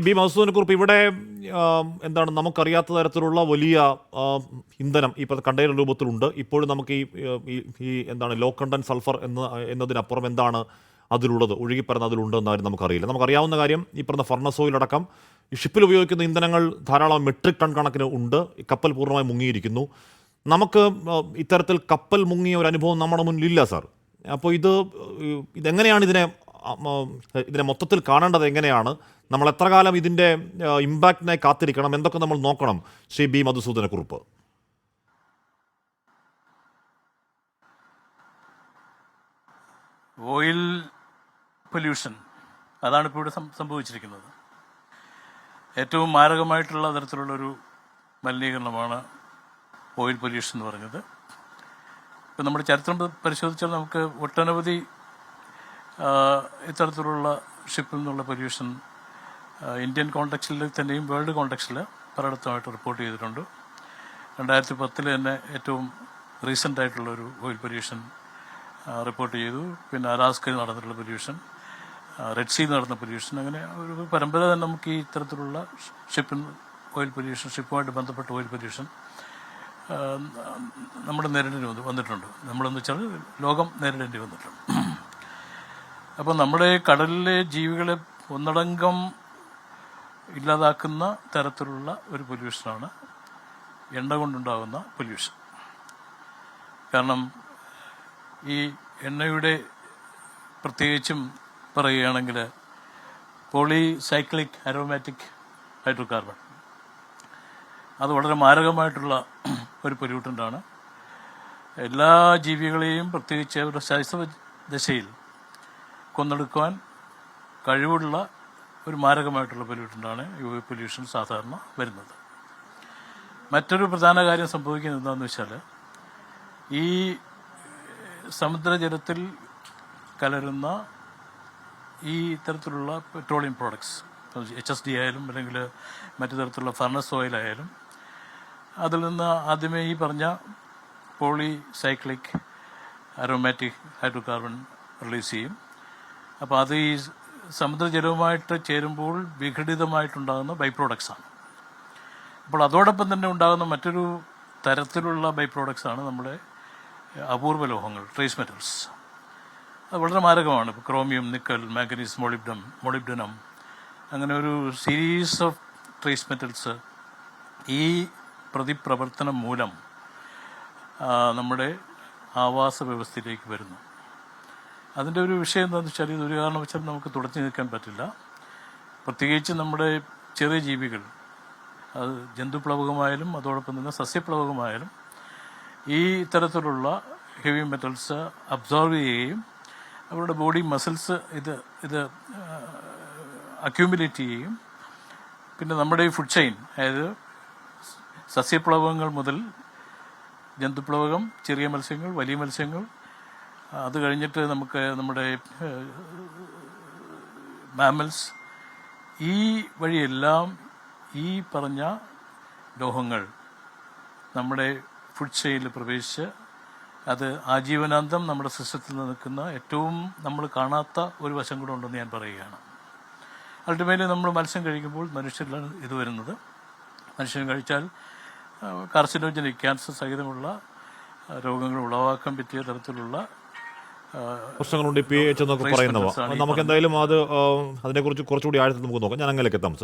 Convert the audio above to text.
B Madhusudana കുറിപ്പ് ഇവിടെ എന്താണ് നമുക്കറിയാത്ത തരത്തിലുള്ള വലിയ ഇന്ധനം ഈ കണ്ടെയ്നർ രൂപത്തിലുണ്ട്. ഇപ്പോഴും നമുക്ക് ഈ എന്താണ് ലോ കണ്ടന്റ് സൾഫർ എന്നതിനപ്പുറം എന്താണ് അതിലുള്ളത്, ഒഴുകിപ്പറന്ന് അതിലുണ്ട് എന്നാലും നമുക്കറിയില്ല. നമുക്കറിയാവുന്ന കാര്യം ഈ പറഞ്ഞ ഫർണസ് ഓയിൽ അടക്കം ഈ ഷിപ്പിൽ ഉപയോഗിക്കുന്ന ഇന്ധനങ്ങൾ ധാരാളം മെട്രിക് ടൺ കണക്കിന് ഉണ്ട്. കപ്പൽ പൂർണ്ണമായി മുങ്ങിയിരിക്കുന്നു. നമുക്ക് ഇത്തരത്തിൽ കപ്പൽ മുങ്ങിയ ഒരു അനുഭവം നമ്മുടെ മുന്നിലില്ല സാർ. അപ്പോൾ ഇതെങ്ങനെയാണ് ഇതിനെ മൊത്തത്തിൽ കാണേണ്ടത്? എങ്ങനെയാണ് നമ്മൾ എത്ര കാലം ഇതിൻ്റെ ഇമ്പാക്റ്റിനായി കാത്തിരിക്കണം? എന്തൊക്കെ നമ്മൾ നോക്കണം Shri B Madhusudana Kurup? Oil pollution അതാണ് ഇപ്പോൾ ഇവിടെ സംഭവിച്ചിരിക്കുന്നത്. ഏറ്റവും മാരകമായിട്ടുള്ള തരത്തിലുള്ളൊരു മലിനീകരണമാണ് ഓയിൽ പൊല്യൂഷൻ എന്ന് പറഞ്ഞത്. ഇപ്പം നമ്മുടെ ചരിത്രം പരിശോധിച്ചാൽ നമുക്ക് ഒട്ടനവധി ഇത്തരത്തിലുള്ള ഷിപ്പിൽ നിന്നുള്ള പൊല്യൂഷൻ ഇന്ത്യൻ കോണ്ടെക്സ്റ്റിൽ തന്നെയും വേൾഡ് കോണ്ടെക്സ്റ്റിൽ പലയിടത്തുമായിട്ട് റിപ്പോർട്ട് ചെയ്തിട്ടുണ്ട്. 2010 തന്നെ ഏറ്റവും റീസെൻ്റ് ആയിട്ടുള്ളൊരു ഓയിൽ പൊല്യൂഷൻ റിപ്പോർട്ട് ചെയ്തു. പിന്നെ അലാസ്കയിൽ നടന്നിട്ടുള്ള പൊല്യൂഷൻ, റെഡ് സീയിൽ നടന്ന പൊല്യൂഷൻ, അങ്ങനെ ഒരു പരമ്പര തന്നെ നമുക്ക് ഈ ഇത്തരത്തിലുള്ള ഓയിൽ പൊല്യൂഷൻ, ഷിപ്പുമായിട്ട് ബന്ധപ്പെട്ട ഓയിൽ പൊല്യൂഷൻ നമ്മുടെ നേരിടേണ്ടി വന്നിട്ടുണ്ട്. നമ്മളെന്ന് വെച്ചാൽ ലോകം നേരിടേണ്ടി വന്നിട്ടുണ്ട്. അപ്പോൾ നമ്മുടെ കടലിലെ ജീവികളെ ഒന്നടങ്കം ഇല്ലാതാക്കുന്ന തരത്തിലുള്ള ഒരു പൊല്യൂഷനാണ് എണ്ണ കൊണ്ടുണ്ടാകുന്ന പൊല്യൂഷൻ. കാരണം ഈ എണ്ണയുടെ പ്രത്യേകിച്ചും പറയുകയാണെങ്കിൽ പോളിസൈക്ലിക് അരോമാറ്റിക് ഹൈഡ്രോകാർബൺ, അത് വളരെ മാരകമായിട്ടുള്ള ഒരു പൊല്യൂട്ടൻ്റാണ്. എല്ലാ ജീവികളെയും പ്രത്യേകിച്ച് അവരുടെ ശൈശവ ദശയിൽ കൊന്നെടുക്കുവാൻ കഴിവുള്ള ഒരു മാരകമായിട്ടുള്ള പൊല്യൂട്ടൻ്റാണ് ഈ പൊല്യൂഷൻ സാധാരണ വരുന്നത്. മറ്റൊരു പ്രധാന കാര്യം സംഭവിക്കുന്നത് എന്താണെന്ന് വെച്ചാൽ, ഈ സമുദ്രജലത്തിൽ കലരുന്ന ഈ തരത്തിലുള്ള പെട്രോളിയം പ്രോഡക്ട്സ്, HSD ആയാലും അല്ലെങ്കിൽ മറ്റു തരത്തിലുള്ള ഫർണസ് ഓയിൽ ആയാലും, അതിൽ നിന്ന് ആദ്യമേ ഈ പറഞ്ഞ പോളിസൈക്ലിക് അരോമാറ്റിക് ഹൈഡ്രോകാർബൺ റിലീസ് ചെയ്യും. അപ്പോൾ അത് ഈ സമുദ്രജലവുമായിട്ട് ചേരുമ്പോൾ വിഘടിതമായിട്ടുണ്ടാകുന്ന ബൈ പ്രോഡക്ട്സാണ്. അപ്പോൾ അതോടൊപ്പം തന്നെ ഉണ്ടാകുന്ന മറ്റൊരു തരത്തിലുള്ള ബൈ പ്രോഡക്ട്സാണ് നമ്മുടെ അപൂർവ ലോഹങ്ങൾ, ട്രേസ് മെറ്റൽസ്. അത് വളരെ മാരകമാണ്. ഇപ്പോൾ ക്രോമിയം, നിക്കൽ, മാംഗനീസ്, മോളിബ്ഡനം, അങ്ങനെ ഒരു സീരീസ് ഓഫ് ട്രേസ് മെറ്റൽസ് ഈ പ്രതിപ്രവർത്തനം മൂലം നമ്മുടെ ആവാസ വ്യവസ്ഥയിലേക്ക് വരുന്നു. അതിൻ്റെ ഒരു വിഷയം എന്താണെന്ന് വെച്ചാൽ, ഇതൊരു കാരണവശാലും നമുക്ക് തുടച്ചു നിൽക്കാൻ പറ്റില്ല. പ്രത്യേകിച്ച് നമ്മുടെ ചെറിയ ജീവികൾ, അത് ജന്തുപ്ലവകമായാലും അതോടൊപ്പം തന്നെ സസ്യപ്ലവകമായാലും, ഈ തരത്തിലുള്ള ഹെവി മെറ്റൽസ് അബ്സോർവ് ചെയ്യുകയും അവരുടെ ബോഡി മസിൽസ് ഇത് അക്യൂമുലേറ്റ് ചെയ്യുകയും, പിന്നെ നമ്മുടെ ഈ ഫുഡ് ചെയിൻ, അതായത് സസ്യപ്ലവകങ്ങൾ മുതൽ ജന്തുപ്ലവകം, ചെറിയ മത്സ്യങ്ങൾ, വലിയ മത്സ്യങ്ങൾ, അത് കഴിഞ്ഞിട്ട് നമുക്ക് നമ്മുടെ മാമൽസ്, ഈ വഴിയെല്ലാം ഈ പറഞ്ഞ ലോഹങ്ങൾ നമ്മുടെ ഫുഡ് ചെയിനിൽ പ്രവേശിച്ച് അത് ആജീവനാന്തം നമ്മുടെ സിസ്റ്റത്തിൽ നിൽക്കുന്ന ഏറ്റവും നമ്മൾ കാണാത്ത ഒരു വശം കൂടെ ഉണ്ടെന്ന് ഞാൻ പറയുകയാണ്. അൾട്ടിമേറ്റ്ലി നമ്മൾ മത്സ്യം കഴിക്കുമ്പോൾ മനുഷ്യരിലാണ് ഇത് വരുന്നത്. മനുഷ്യൻ കഴിച്ചാൽ കാർസിനോജനിക്, ക്യാൻസർ സഹിതമുള്ള രോഗങ്ങൾ ഉളവാക്കാൻ പറ്റിയ തരത്തിലുള്ള പ്രശ്നങ്ങളുണ്ട്. PH എന്നൊക്കെ പറയുന്നവ നമുക്ക് എന്തായാലും അതിനെക്കുറിച്ച് കുറച്ചുകൂടി ആഴത്തിൽ നമുക്ക് നോക്കാം. ഞാൻ അങ്ങനെയൊക്കെ എത്താം.